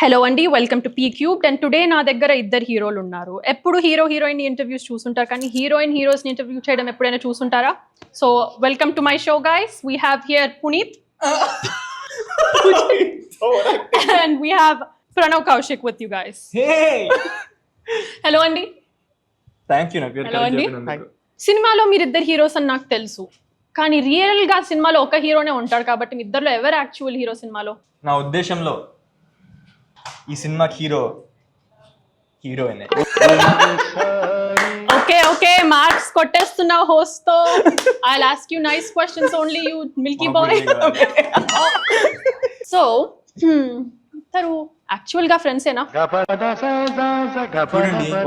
Hello అండి, welcome to P cubed. And today నా దగ్గర ఇద్దరు హీరోలు ఉన్నారు. ఎప్పుడు హీరో హీరోయిన్ ఇంటర్వ్యూస్ చూస్తుంటారు, కానీ హీరోస్ ని ఇంటర్వ్యూ చేయడం ఎప్పుడైనా చూస్తుంటారా? So welcome to my show guys. We have here Puneeth and we have Pranav Kaushik with you guys. Hello అండి. Thank you. హలో అండి. సినిమాలో మీరిద్దరు హీరోస్ అని నాకు తెలుసు, కానీ రియల్ గా సినిమాలో ఒక హీరోనే ఉంటాడు, కాబట్టి మీ ఇద్దరులో ఎవరు యాక్చువల్ హీరో సినిమాలో? నా ఉద్దేశంలో ఈ సినిమాకి హీరోయిన్. ఓకే మార్క్స్ కొట్టేస్తున్నావు హోస్ట్ తో. I'll ask you nice questions only, you Milky bye. So ఇద్దరు యాక్చువల్ గా ఫ్రెండ్స్ ఏనా?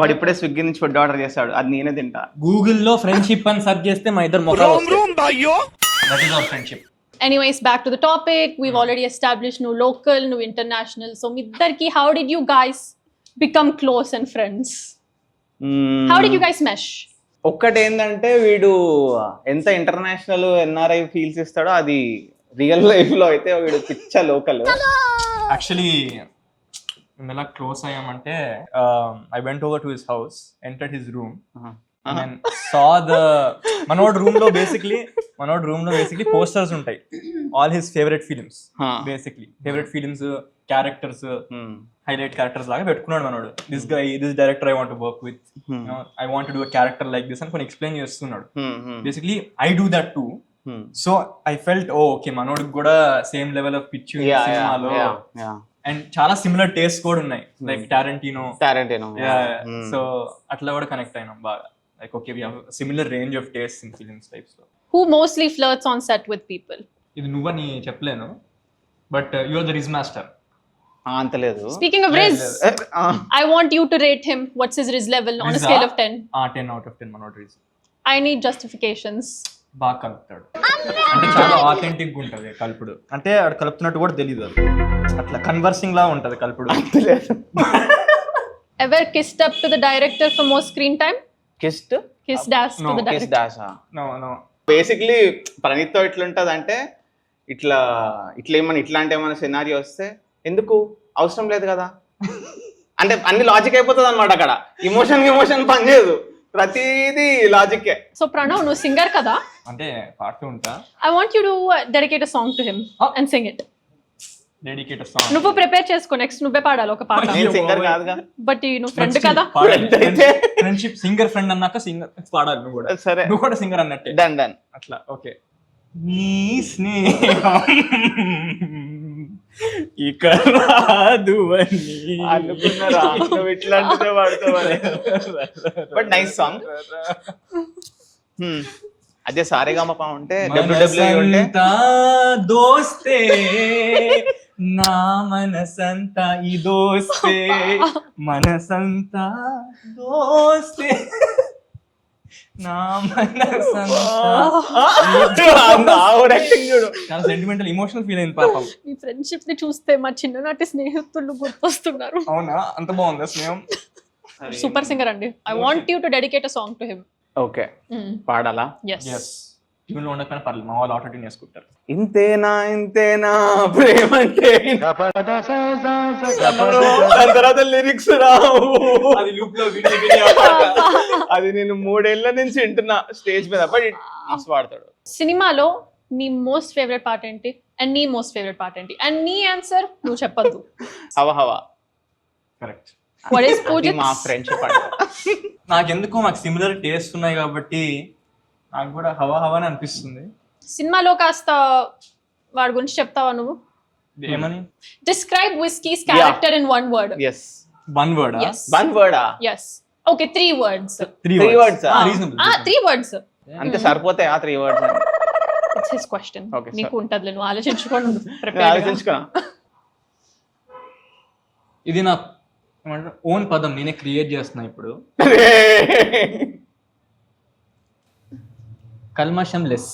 వాడు ఇప్పుడే స్విగ్గీ నుంచి ఫుడ్ ఆర్డర్ చేస్తాడు, అది నేనే తింటా. గూగుల్లో ఫ్రెండ్షిప్ అని సెర్చ్ చేస్తే మా ఇద్దరు మొక్కలు. That is our friendship. Anyways, back to the topic. We've already established new local, new international. So middarki, how did you guys become close and friends? How did you guys mesh? ఒక్కటి ఏంటంటే, వీడు ఎంత international NRI feels ఇస్తాడో అది real life లో అయితే వీడు పిచ్చ లోకల్. యాక్చువల్లీ మేము ఎలా క్లోజ్ అయ్యామంటే, I went over to his house, entered his room and saw the మనోడ్ రూమ్ లో బేసిక్లీ పోస్టర్స్ ఉంటాయి, all his favourite films. Basically favourite films, characters, highlight characters లాగా పెట్టుకున్నాడు మనోడు. This director I want to work with, I want to do a character like this అని కొన్ని explain చేస్తున్నాడు. Basically I do that too. So I felt okay, మనోడికి కూడా same level of pitch సినిమాలో, and చాలా సిమిలర్ టేస్ట్ కూడా ఉన్నాయి, like Tarantino. So అట్లా కూడా కనెక్ట్ అయినాం బాగా. Like, okay, we have a similar range of tastes in films types. Who mostly flirts on set with people? ఇది నువ్వని చెప్పలేను, but you are the rizz master. అంత లేదు. Speaking of Riz, I want you to rate him. What's his Riz level on a scale of 10? 10 out of 10 మనోడు Riz. I need justifications. బాగా కలుపుతాడు, అంటే చాలా authentic గా ఉంటది కలుపుడు. అంటే ఆడు కలుపుతున్నట్టు కూడా తెలియదు, అట్లా కన్వర్సింగ్ లా ఉంటది కలుపుడు. Ever kissed up to the director for more screen time? కిస్ట్ dash to the director. No. Basically Praneeth తో ఎట్లుంటది అంటే, ఇట్లాంటి ఏమైనా సినారియో వస్తే ఎందుకు అవసరం లేదు కదా అంటే అన్ని లాజిక్ అయిపోతుంది అనమాట. అక్కడ ఇమోషన్ పనిచేయదు, ప్రతిదీ లాజిక్కే. సో ప్రణవ్, నువ్వు సింగర్ కదా, అంటే పాడుతూ ఉంటా. I want you to dedicate a song to him and sing it. Dedicate song నువ్వు ప్రిపేర్ చేసుకో, నెక్స్ట్ నువ్వే పాడాలి ఒక పాట. నేను సింగర్ కాదుగా, బట్ నువ్వు ఫ్రెండ్ కదా. ఫ్రెండ్షిప్ సింగర్ ఫ్రెండ్ అన్నాక సింగర్ పాడాలి నువ్వు కూడా. సరే, నువ్వు కూడా సింగర్ అన్నట్టే. డన్ అట్లా ఓకే. నీ స్నేహం ఇక రాదు అని అనుకున్నారా, నువ్వు ఇట్లాంటిదే వాడుకోవాలి. But nice song. అదే సారేగామపా ఉంటే, WWE ఉంటే దోస్తే నా మనసంతా ఈ దోస్తే, మనసంతా దోస్తే నా మనసంతా. చాలా సెంటిమెంటల్, ఇమోషనల్ ఫీల్ అయింది పాపం. మీ ఫ్రెండ్షిప్ ని చూస్తే మా చిన్ననాటి స్నేహితులు గుర్తొస్తున్నారు. అవునా, అంత బాగుందా స్నేహం? సూపర్ సింగర్ అండి. I want you to dedicate a song to him. Okay, పాడాలా? yes ట్యూన్ లో ఉండకపోయినా పర్లేదు, మా వాళ్ళు ఆటో ట్యూన్ చేసుకుంటారు. ఇంతేనా ప్రేమంటే, తర్వాత లిరిక్స్ రావు. అది లూప్ లో అది నేను 3 ఏళ్ల నుంచి వింటున్నా స్టేజ్ మీద, బట్ మస్తు పాడతాడు. సినిమాలో నీ మోస్ట్ ఫేవరెట్ పార్ట్ ఏంటి అండ్ నీ మోస్ట్ ఫేవరెట్ పార్ట్ ఏంటి? అండ్ నీ ఆన్సర్ నువ్వు చెప్పద్దు. హవా కరెక్ట్. What is Pujit? మా ఫ్రెండ్షిప్. నాకెందుకో మాకు సిమిలర్ టేస్ట్ ఉన్నాయి కాబట్టి నాకు కూడా హవా అని అనిపిస్తుంది. సినిమాలో కాస్త వాడి గురించి చెప్తావా నువ్వు? ఏమని? Describe Whiskey's character in one word. Yes. One word. Yes. One word. Yes. Okay, 3 words. 3 words. Reasonable. 3 words. అంతే సరిపోతాయి ఆ 3 words. It's his question. Okay, నీకు ఉంటదిలే, నువ్వు ఆలోచించుకోండి. ఆలోచించుకున్నా. ఇది నా ఓన్ పదం, నేనే క్రియేట్ చేస్తున్నా ఇప్పుడు. కల్మషం లెస్.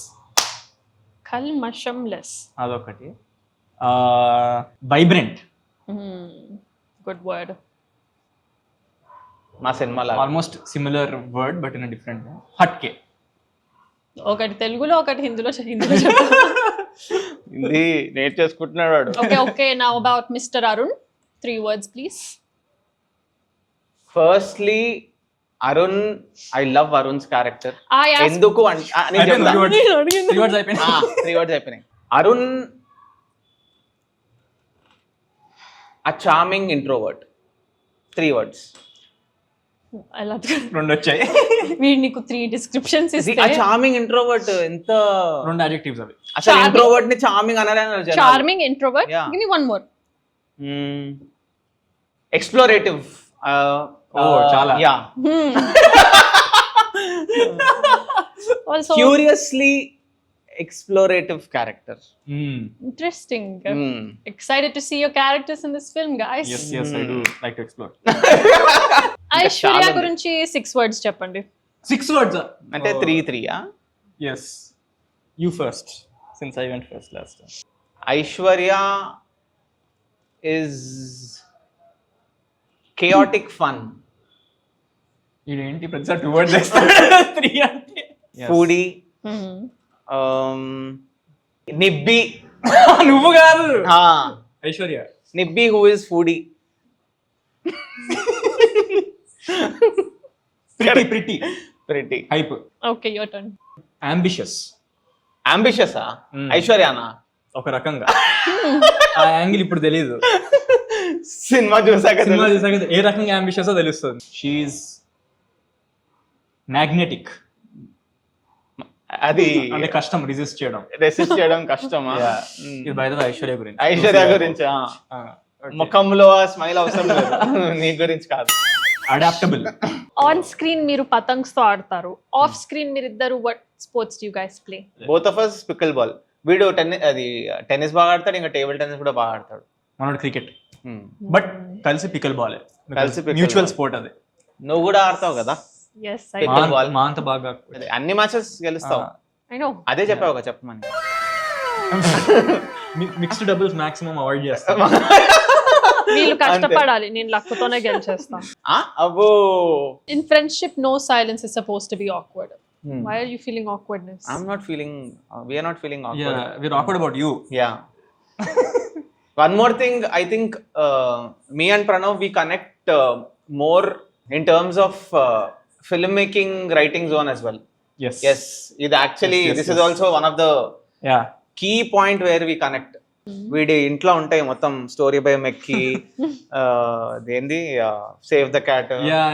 అదొకటి. వైబ్రెంట్. Good word. మా సినిమాలో almost similar word but in different. హట్కే. ఒకటి తెలుగులో ఒకటి హిందీలో హిందీ నేర్చేసుకుంటున్నాడు వాడు. Okay. Now about mister Arun. 3 words, please. Firstly Arun, I love Arun's character. I asked. ఎందుకు నేను చెప్తా. 3 words అయిపోయింది. 3 words అయిపోయినాయి. Arun a charming introvert. 3 words. I love that. 2 వచ్చాయి. వీడు నీకు 3 descriptions ఆ ఇస్తే చార్మింగ్ ఇంట్రోవర్ట్ ఎంత 2 adjectives అవి. అసలు Charming. ఇంట్రోవర్ట్ ని చార్మింగ్ అనలేను. charming introvert. Yeah. Give me one more. Explorative. చాలా. Yeah. Also curiously explorative character. interesting. Excited to see your characters in this film, guys. Yes, I do like to explore. Aishwarya చాలా ఉంది. గురించి 6 words చెప్పండి. 6 words. అంటే 3 Yes. You first, since I went first last time. Aishwarya is chaotic fun. ఇదేంటి ప్రతిసారి 2 words వేస్తాడు. 3 అంటే. foodie. Nibbi. నువ్వు కాదు. Aishwarya. Nibbi who is foodie. pretty. Hype. Okay, your turn. Ambitious. ambitious ఐశ్వర్యానా? ఒక రకంగా. ఆ యాంగిల్ ఇప్పుడు తెలియదు. సినిమా చూసాక ఏ రకంగా అంబిషియస్ తెలుస్తుంది. She's magnetic. అది అంటే కష్టం రెసిస్ట్ చేయడం కష్టమా? ఇది బై ద వే ఐశ్వర్య గురించి. ఐశ్వర్య గురించి ముఖంలో స్మైల్ అవసరం లేదు. నీ గురించి కాదు. అడాప్టబుల్. ఆన్ స్క్రీన్ మీరు పతంగ్స్ తో ఆడతారు, ఆఫ్ స్క్రీన్ మీరు ఇద్దరు what sports do you guys play? Both of us pickle ball. వీడు టెన్నిస్ బాగా ఆడతాడు, ఇంకా టేబుల్ టెన్నిస్ కూడా బాగా ఆడతాడు. మనోడు క్రికెట్. బట్ కలిసి పికల్ బాల్. కలిసి pickle మ్యూచువల్ ball. స్పోర్ట్ అది. నువ్వు కూడా ఆడతావు కదా. Yes, I Pickle know. ball. మా అంత బాగా అన్ని మ్యాచెస్ గెలుస్తావు. I know. అదే చెప్పావు కదా, చెప్పమని. మిక్స్డ్ డబుల్స్ మాక్సిమం అవాయిడ్ చేస్తాం. వీళ్ళు కష్టపడాలి, నేను లక్కుతోనే గెలిచేస్తాను. అబ్బో. In friendship, no silence is supposed to be awkward. Why are you feeling awkwardness? I'm not feeling. We are not feeling awkward. Yeah, we're awkward about you. Yeah. One more thing, I think me and Pranav, we connect more in terms of filmmaking writing zone as well. Yes, it actually Yes, this yes. is also one of the Yeah. key point where we connect. వీడి ఇంట్లో ఉంటాయి మొత్తం story by McKee, దేంది save the cat,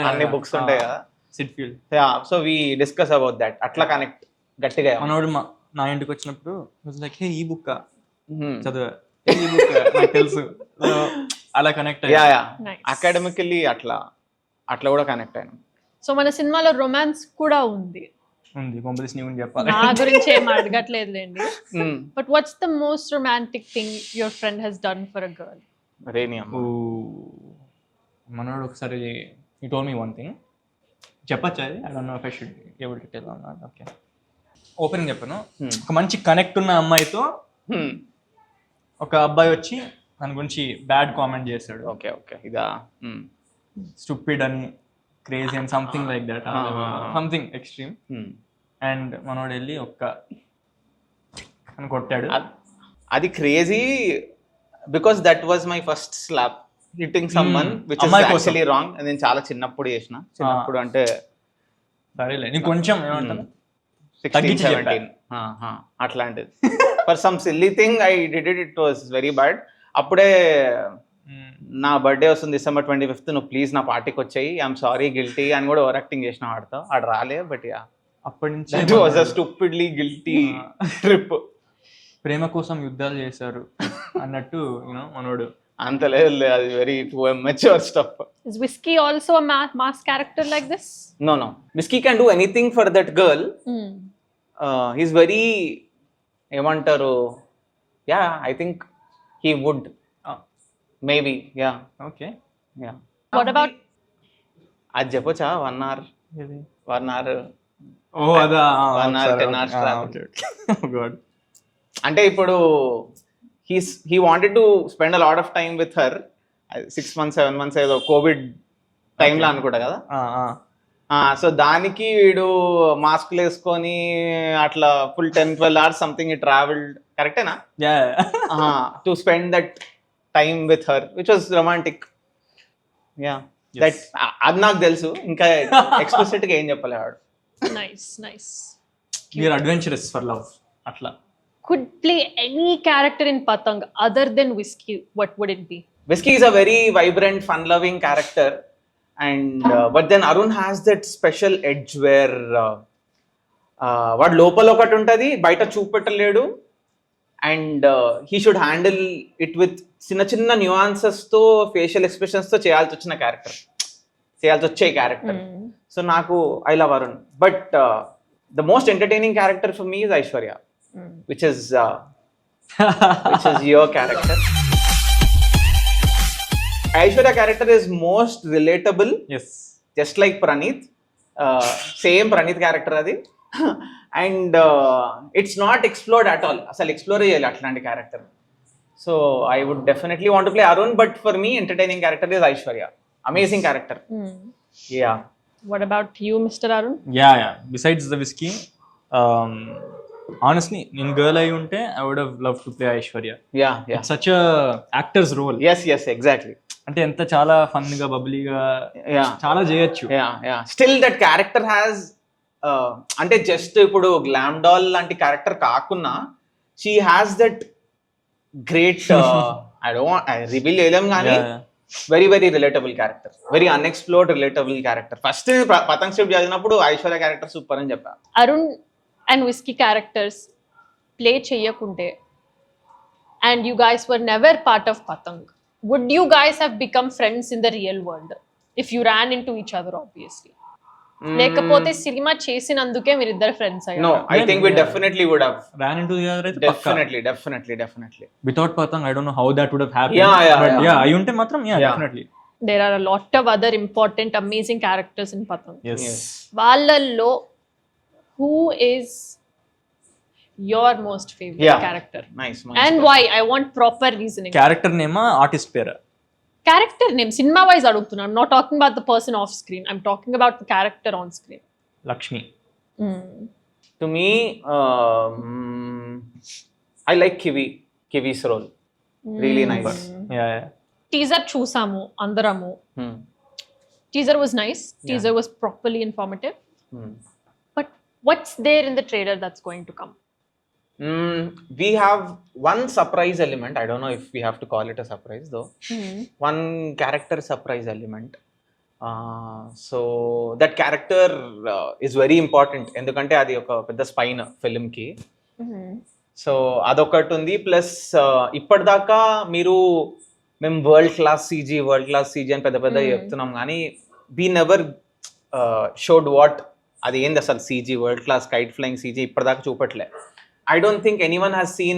అన్ని books ఉంటాయి కదా. Syd Field. So we discuss about that. అట్లా connect గట్టిగా. మనోడు నా ఇంటికి వచ్చినప్పుడు లైక్ హే ఈ బుక్ చదువు, ఈ బుక్ నాకు తెలుసు. అలా కనెక్ట్ యా Nice. అకాడమికల్లీ అట్లా కూడా కనెక్ట్ అయినా. సో మన సినిమాలో రొమాన్స్ కూడా ఉంది. ఉంది. కొంపదీసి నీ గురించి చెప్పాలి. నా గురించి ఏం అడగట్లేదులేండి. But what's the most romantic thing your friend he's done for a girl? రేని అమ్మ. మనోడు ఒకసారి he told me one thing. చెప్పచ్చా? I don't know if I should able to tell or not. Okay, opening చెప్పాను. ఒక మంచి connect ఉన్న అమ్మాయితో ఒక అబ్బాయి వచ్చి దాని గురించి బ్యాడ్ కామెంట్ చేశాడు. ఓకే ఇదా స్టూపిడ్ అని, క్రేజీ అని, something like that, something extreme. And మనోడు వెళ్ళి అని కొట్టాడు. అది crazy because that was my first slap hitting someone which is actually wrong. నేను చాలా చిన్నప్పుడు చేసిన. చిన్నప్పుడు అంటే సరేలే, నీకు కొంచెం ఏమంటారు 16, 17 అట్లాంటిది. For some silly thing I did it was very bad. అప్పుడే నా బర్త్డే వస్తుంది December 25th, నువ్వు ప్లీజ్ నా పార్టీకి వచ్చాయి, ఐఎమ్ సారీ గిల్టీ అని కూడా ఓవర్ యాక్టింగ్ చేసిన వాడితో. ఆడ రాలే. బట్ యా, అప్పటి నుంచి that was a stupidly guilty trip. ప్రేమ కోసం యుద్ధాలు చేశారు అన్నట్టు మనోడు. అంత లేదు, అది very mature stuff. Is Whiskey also a mass character like this? No. Whiskey can do anything for that girl. He's very ఏమంటారు, yeah, I think he would. Maybe, yeah. Okay. Yeah. What about అది చెప్పొచ్చా? 1 hour. ఓ అదా 1 hour 10 hours travel. Oh god. అంటే ఇప్పుడు he wanted to spend a lot of time with her. 6 months 7 months ఏదో Covid టైంలో అనుకుంటా కదా. సో దానికి వీడు మాస్క్లు వేసుకొని అట్లా ఫుల్ 10-12 hours సంథింగ్ ఈ ట్రావెల్డ్. కరెక్టేనా? To spend that time with her, which was romantic. Yeah. Yes. అది నాకు తెలుసు, ఇంకా ఎక్స్ప్లిసిట్ గా ఏం చెప్పలేవాడు. Nice. We're adventurous for love అట్లా. Could play any character in Patang other than Whiskey, what would it be? Whiskey is a very vibrant, fun-loving character, and but then Arun has that special edge where వాడు లోపల ఒకటి ఉంటుంది, బయట చూపెట్టలేడు, and he should handle it with చిన్న న్యూఆన్సెస్తో, ఫేషియల్ ఎక్స్ప్రెషన్స్తో చేయాల్సి వచ్చే క్యారెక్టర్. సో నాకు I love Arun, but the most entertaining character for me is Aishwarya, which is your character. Aishwarya character is most relatable, Yes. just like Praneeth. Same Praneeth character adi. And it's not explored at all. Asal explore cheyali atlanti character. So I would definitely want to play Arun, but for me entertaining character is Aishwarya. Amazing character. Yeah. What about you, Mr. Arun? Yeah. Besides the Whiskey, honestly, in girl I unte, I would have loved to play Aishwarya. Yeah. It's such a actor's role. Yes, exactly. అంటే ఎంత చాలా fun గా, బబ్లీగా, Yeah. చాలా చేయొచ్చు. Yeah. Still that character has అంటే just ఇప్పుడు glam doll లాంటి character కాకున్నా, she has that great I reveal చేయలేం కానీ very relatable character, very unexplored relatable character. First Patang script చదివినప్పుడు ఐశ్వర్య క్యారెక్టర్ సూపర్ అని చెప్పా. Arun and Whiskey characters play cheyakunte and you guys were never part of Patang, would you guys have become friends in the real world if you ran into each other, obviously? లేకపోతే cinema చేసినందుకే మీరిద్దరు friends అయ్యారు? No, I think we definitely would have. Ran into the other అయితే Definitely. Without Patang, I don't know how that would have happened. Yeah. But yeah, అయి ఉంటే మాత్రం definitely. There are a lot of other important amazing characters in Patang. Yes. వాళ్ళల్లో who is your most favorite character? Nice. And why? I want proper reasoning. Character name, artist పేరు? Character name, cinema wise adugtunna. I'm not talking about the person off screen. I'm talking about the character on screen. Lakshmi. To me, I like Kivi's role. Really nice. Yeah. Teaser చూసాము అందరము. Teaser was nice. Teaser was properly informative. But what's there in the trailer that's going to come? We have one surprise element. I don't know if we have to call it a surprise though. One character surprise element. So that character is very important. ఎందుకంటే అది ఒక పెద్ద spine film కి. So అదొకటి ఉంది. Plus ఇప్పటిదాకా మేము world class CG అని పెద్ద చెప్తున్నాం కానీ we never showed what అది ఏంది అసలు CG, world class kite flying CG ఇప్పటిదాకా చూపట్లే. I don't think anyone has seen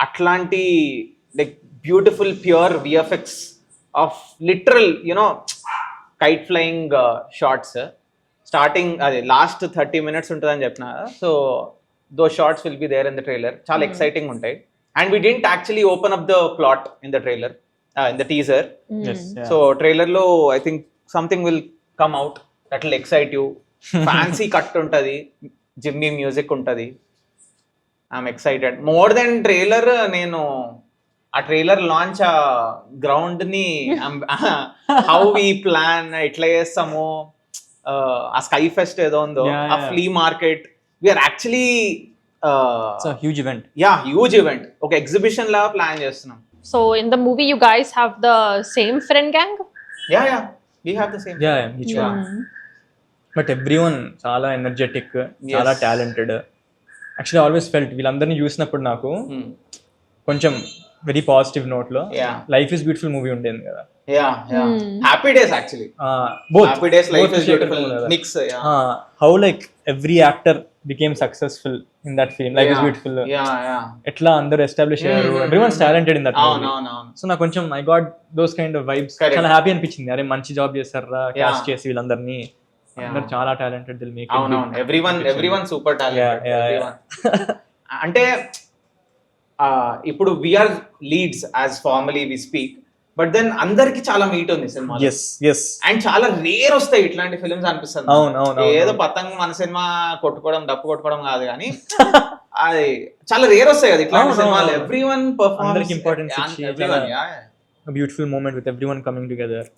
Atlanti, like beautiful pure VFX of literal, kite flying shots. Starting last 30 minutes untadani cheppina. So those shots will be there in the trailer. Chaala exciting untayi. And we didn't actually open up the plot in the trailer, in the teaser. Yes. Yeah. So trailer lo I think something will come out that will excite you. Fancy cut untadi, Jimmy music untadi. I'm excited. More than trailer, నేను ఆ trailer launch ఆ ground ని how we plan ఎట్లా చేస్తాము, ఆ sky fest ఏదో ఉందో, ఆ flea market, we're actually huge event. Huge event, ఒక ఎగ్జిబిషన్ లా ప్లాన్ చేస్తున్నాం. So in the movie you guys have the same friend gang? Yeah, we have the same. each one. But everyone చాలా energetic, చాలా talented. Actually always felt వీళ్ళందరినీ చూసినప్పుడు నాకు కొంచెం very positive note లో లైఫ్ ఇస్ బ్యూటిఫుల్ మూవీ ఉండేది కదా. Happy days actually both happy days life is beautiful mix. How like every actor became successful in that film. Life is beautiful ఎట్లా అందరూ establish అయ్యారు, everyone's talented in that movie. So నాకు కొంచెం I got those kind of vibes. చాలా happy అనిపించింది, అరే మంచి job చేస్తారా కాస్ట్ చేసి వీళ్ళందరినీ. అందరు చాలా talented, they'll make everyone super talented. అంటే ఇప్పుడు we're leads as formally we speak, but then అందరికి చాలా మీట్ ఉంది సినిమా. అండ్ చాలా రేర్ వస్తాయి ఇట్లాంటి ఫిల్మ్స్ అనిపిస్తుంది. ఏదో పతంగ్ మన సినిమా కొట్టుకోవడం, డప్పు కొట్టుకోవడం కాదు కానీ అది చాలా రేర్ వస్తాయి కదా ఇట్లాంటి సినిమాలు. Everyone performance, beautiful moment with everyone coming together.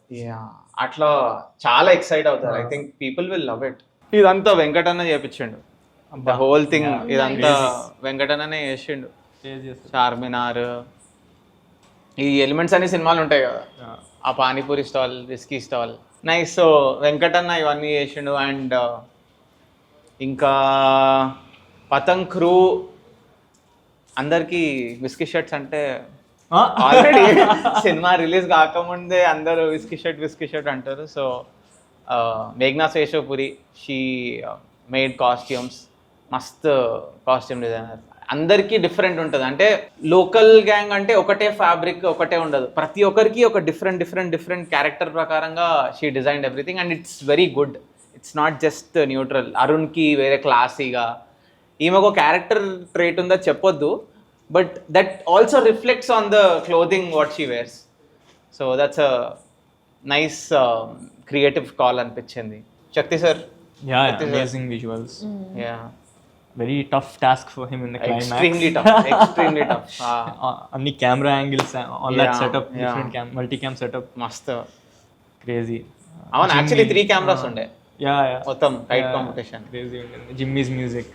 అట్లా చాలా ఎక్సైట్ అవుతారు. I think people will love it. ఇదంతా వెంకటన్న చేపించిండు, ద హోల్ థింగ్ ఇదంతా వెంకటన్ననే చేసిండు. చార్మినార్, ఈ ఎలిమెంట్స్ అన్ని సినిమాలు ఉంటాయి కదా, ఆ panipuri stall, whisky stall, nice. So Venkatanna ఇవన్నీ చేసిండు. అండ్ ఇంకా పతంగ్ క్రూ అందరికి విస్కీ షర్ట్స్ అంటే ఆల్రెడీ సినిమా రిలీజ్ కాకముందే అందరూ విస్కీ షర్ట్ అంటారు. సో మేఘ్నా శేషోపురి, షీ మేడ్ కాస్ట్యూమ్స్, మస్త్ కాస్ట్యూమ్ డిజైనర్. అందరికీ డిఫరెంట్ ఉంటుంది. అంటే లోకల్ గ్యాంగ్ అంటే ఒకటే ఫ్యాబ్రిక్ ఒకటే ఉండదు, ప్రతి ఒక్కరికి ఒక డిఫరెంట్ క్యారెక్టర్ ప్రకారంగా she designed everything. And it's very good, it's not just neutral. అరుణ్కి వేరే క్లాసీగా, ఈమెకు క్యారెక్టర్ ట్రేట్ ఉందో చెప్పొద్దు, but that also reflects on the clothing what she wears. So that's a nice creative call అనిపించింది. Shakti sir, amazing visuals, very tough task for him in the climax. extremely tough. Anni camera angles on that setup, different multicam setup, mast crazy. avun actually 3 cameras unde, మొత్తం tight competition, crazy ఉంటుంది. Jimmy's music,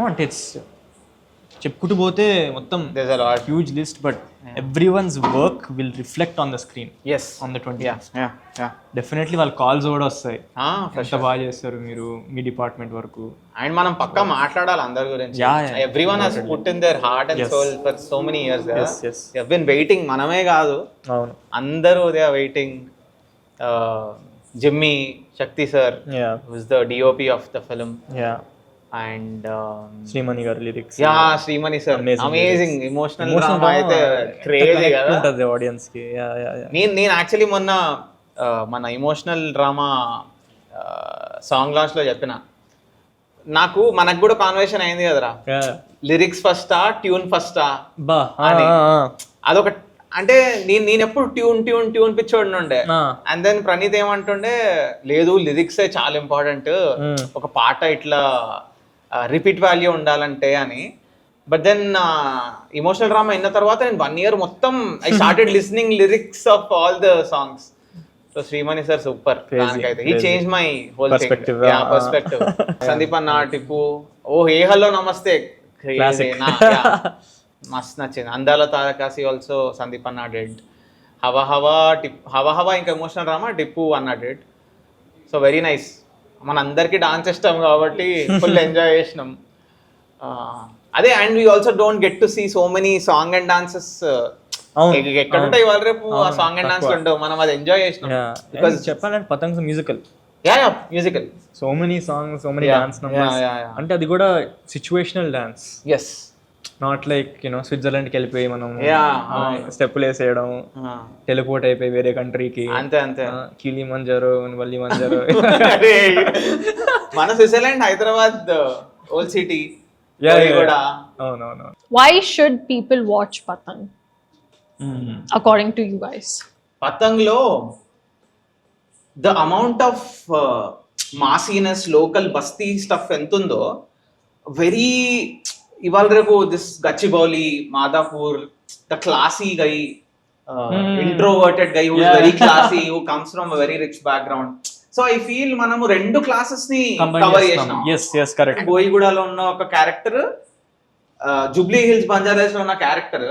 అంటే it's చెప్పుకుంటూ పోతే మొత్తం there's a lot, huge list, but everyone's work will reflect on the screen. yes, on the 20th. yeah definitely వాళ్ళ calls కూడా వస్తాయి, first ఎంత బాగా చేస్తారు మీరు మీ డిపార్ట్మెంట్ వరకు. అండ్ మనం పక్కా మాట్లాడాలి అందరి గురించి. everyone has put in their heart and soul for so many years. yes they have been waiting, మనమే కాదు, అవును, అందరూ they are waiting. Jimmy, Shakti sir, who is the DOP of the film, and Shreemani గారి lyrics, Shreemani sir amazing emotional drama అయితే crazy కదా ఉంటది audience కి. నేను యాక్చువల్లీ మొన్న మన ఎమోషనల్ డ్రామా సాంగ్ లాంచ్ లో చెప్పిన, మనకు కూడా కాన్వర్సేషన్ అయింది కదరా, లిరిక్స్ ఫస్టా ట్యూన్ ఫస్టా అని. అదొక అంటే నేను ఎప్పుడు ట్యూన్ పిచ్చోడి ఉండే. అండ్ దెన్ ప్రణీత్ ఏమంటుండే, లేదు లిరిక్సే చాలా ఇంపార్టెంట్, ఒక పాట ఇట్లా రిపీట్ వాల్యూ ఉండాలంటే అని. బట్ దెన్ ఎమోషనల్ డ్రామా అయిన తర్వాత నేను 1 year మొత్తం I started listening lyrics of all the songs. So Srimani sir super, దానికైతే he change my whole perspective. Sandeep అన్న, టిప్పు, హే హలో నమస్తే, మస్త్ నచ్చింది. అందాల తారకాసి ఆల్సో సందీప్ అన్న డెడ్. హవా ఇంకా ఎమోషనల్ డ్రామా టిప్పు అన్న డెడ్. So very nice. మనందరికీ డాన్స్ ఇష్టం కాబట్టి ఫుల్ ఎంజాయ్ చేసినాం. అదే, and we also don't get to see so many song and dances. ఎక్కడ ఉంటాయి ఇవాళ రేపు ఆ సాంగ్ అండ్ డాన్స్ ఉండవు, మనం అది ఎంజాయ్ చేసినాం. బికాజ్ చెప్పాలంటే Patang musical, musical, so many songs, so many dance numbers. అంటే అది కూడా situational dance, yes, not like స్విట్జర్లాండ్కి వెళ్ళిపోయి మనం స్టెప్పులు వేసేయడం, టెలిపోర్ట్ అయిపోయి వేరే కంట్రీకి, అంతే కిలి మంజారో వల్లి మంజారో. మన స్విట్జర్లాండ్ హైదరాబాద్ ఓల్డ్ సిటీ కూడా. అవునవును. Why should people watch Patang according to you guys? పతంగ్ లో ద అమౌంట్ ఆఫ్ మాసీనెస్, లోకల్ బస్తీ స్టఫ్ ఎంత ఉందో, వెరీ ఇవాళ రేపు this Gachibowli, Madhapur, the classy guy, introverted guy, who is very classy, who comes from very rich background. So I feel మనము 2 classes ని cover చేసినాం. Correct. బోయిగూడలో ఉన్న ఒక క్యారెక్టర్, జూబ్లీ హిల్స్, బంజారాస్ లో ఉన్న క్యారెక్టర్.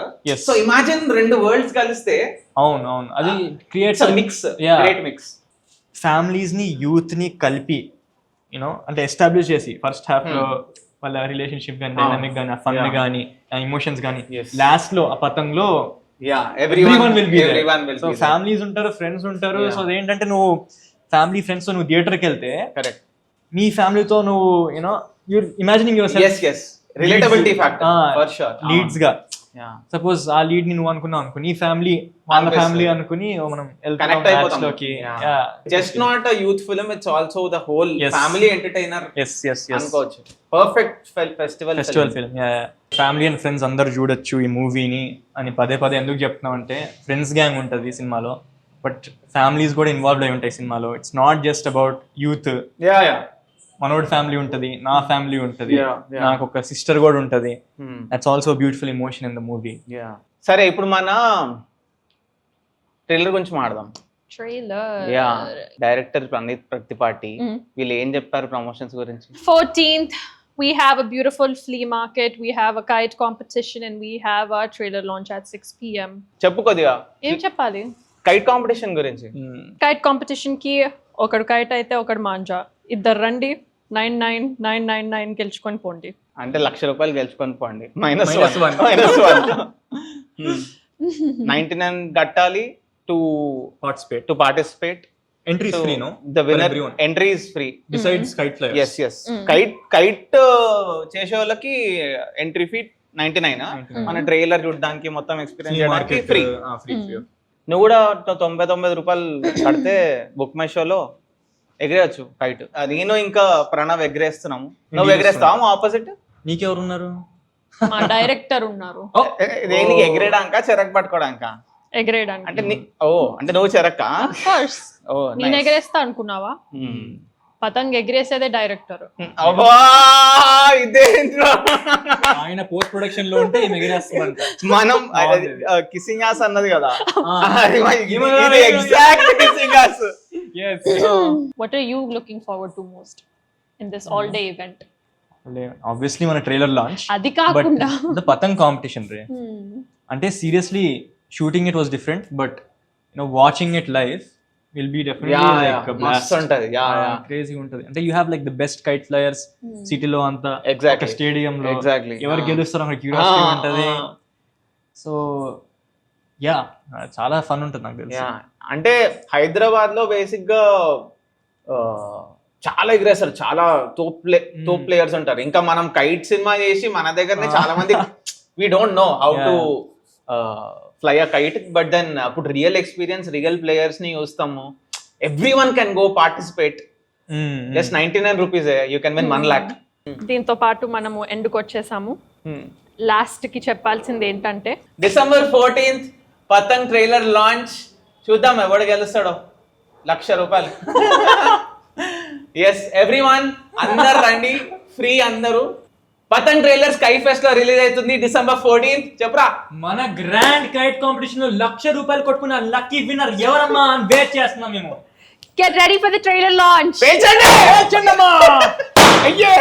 సో ఇమాజిన్ 2 వరల్డ్స్ కలిస్తే. అవును, అది creates mix, great mix. Families ని, యూత్ ని కలిపి అంటే ఎస్టాబ్లిష్ చేసి ఫస్ట్ హాఫ్ లో వాళ్ళ రిలేషన్షిప్ గానీ, డైనామిక్ గానీ, ఫన్ గానీ, ఎమోషన్స్ గానీ, లాస్ట్ లో ఆ పతంగ్ లో everyone will be there. So families ఉంటారు, ఫ్రెండ్స్ ఉంటారు. సో అదేంటంటే నువ్వు ఫ్యామిలీ ఫ్రెండ్స్ తో నువ్వు థియేటర్కి వెళ్తే, కరెక్ట్, మీ ఫ్యామిలీతో నువ్వు you're imagining yourself, relatability factor for sure, leads గా. సపోజ్ ఆ లీడ్ ని నువ్వు అనుకున్నావు అనుకో, నీ ఫ్యామిలీ వాళ్ళ ఫ్యామిలీ అనుకుని మనం కనెక్ట్ అయిపోతాం. Just not a youth film, it's also the whole family entertainer అనుకోవచ్చు. Perfect festival film. Family and friends అందరు చూడొచ్చు ఈ మూవీని అని పదే ఎందుకు చెప్తున్నాం అంటే, ఫ్రెండ్స్ గ్యాంగ్ ఉంటుంది సినిమాలో, బట్ ఫ్యామిలీస్ కూడా ఇన్వాల్వ్ అయి ఉంటాయి సినిమాలో. It's not just about youth. మనోడ్ ఫ్యామిలీ ఉంటది, నా ఫ్యామిలీ ఉంటది, నాకు ఒక సిస్టర్ కూడా ఉంటది. That's also beautiful emotion in the movie. సరే, ఇప్పుడు మన ట్రైలర్ గురించి మాడదాం. Trailer yeah, director Praneeth Pratipati Mm. వీళ్ళు ఏం చెప్పారు ప్రమోషన్స్ గురించి? 14th we have a beautiful flea market, we have a kite competition, and we have our trailer launch at 6 p.m. చెప్పు కొద్దిగా ఏం చెప్పాలి? కైట్ కాంపిటీషన్ గురించి. కైట్ కాంపిటీషన్ కి ఒకడు కైట్ అయితే ఒకడు మాంజా, ఇద్దరు రండి 99999 గెలుచుకొని పోండి. అంటే ₹1,00,000 గెలుచుకొని పోండి. Minus one. -1 కట్టాలి to participate. Entry is free, no? The For winner everyone. entry is free. Besides kite flyers. Yes. Kite చేసే వాళ్ళకి ఎంట్రీ ఫీ 99. మన ట్రైలర్ చూడడానికి మొత్తం ఎక్స్పీరియన్స్ Flea చేయడానికి market, ఫ్రీ. free. నువ్వు కూడా ₹99 కడితే బుక్ మై షోలో ఎగిరేయచ్చు కైట్. నేను ఇంకా ప్రణవ్ ఎగిరేస్తున్నాము. నువ్వు ఎగిరేస్తావు ఆపోజిట్? నీకెవరున్నారు? మా డైరెక్టర్ ఉన్నారు దేనికి ఎగిరేయడానికా చెరక్ పట్టుకోవడానికా? ఎగరేయడానికి. అంటే అంటే నువ్వు చెరక్క? Of course. ఓ నేను ఎగరేస్తా అనుకున్నావా? పతంగ్ ఎగిరేసేదే డైరెక్టర్. అబ్బా ఇదేంట్రా, ఆయన పోస్ట్ ప్రొడక్షన్ లో ఉంటే ఎగిరేస్తామంట. మనం కిసింగ్ యాస్ అన్నది కదా, exact kissing ass. Yes. What are you looking forward to most in this all day event? Obviously మన ట్రైలర్ లాంచ్, అది బట్ కాకుండా ద పతంగ్ కాంపిటీషన్ రే. అంటే seriously shooting it was different, but watching it live will be definitely like మస్తు ఉంటది. Crazy ఉంటది. అంటే you have like the best kite flyers సిటీలో అంతా, Exactly. స్టేడియం లో Exactly. ఎవరు గెలుస్తారో అక్కడ క్యూరియాసిటీ ఉంటది. సో యా, చాలా ఫన్ ఉంటుంది నాకు తెలిసి. అంటే హైదరాబాద్ లో బేసిక్ గా చాలా ఎగిరేస్తారు, చాలా తోప్ ప్లేయర్స్ ఉంటారు. ఇంకా మనం కైట్ సినిమా చేసి మన దగ్గరనే చాలా మంది we don't know how to fly a kite, but then అప్పుడు రియల్ ఎక్స్పీరియన్స్, రియల్ ప్లేయర్స్ ని చూస్తాము. Every one can go participate. Just 99 rupees you can win 1 lakh. దీంతో పాటు మనము ఎండుకు వచ్చేసాము. లాస్ట్ కి చెప్పాల్సింది ఏంటంటే December 14th పతంగ్ ట్రైలర్ లాంచ్. చూద్దాం ఎవడు గెలుస్తాడో. ₹1,00,000. ఎస్ ఎవ్రీవన్, అందరు రండి, ఫ్రీ అందరూ. పతంగ్ ట్రైలర్ స్కై ఫెస్ట్ లో రిలీజ్ అవుతుంది December 14th. చెప్పరా, మన గ్రాండ్ కైట్ కాంపిటీషన్ లో ₹1,00,000 కొట్టుకున్న లక్కీ విన్నర్ ఎవరమ్మా అని వెయిట్ చేస్తున్నాం మేము. get ready for the trailer launch. పేల్చండి. అయ్యే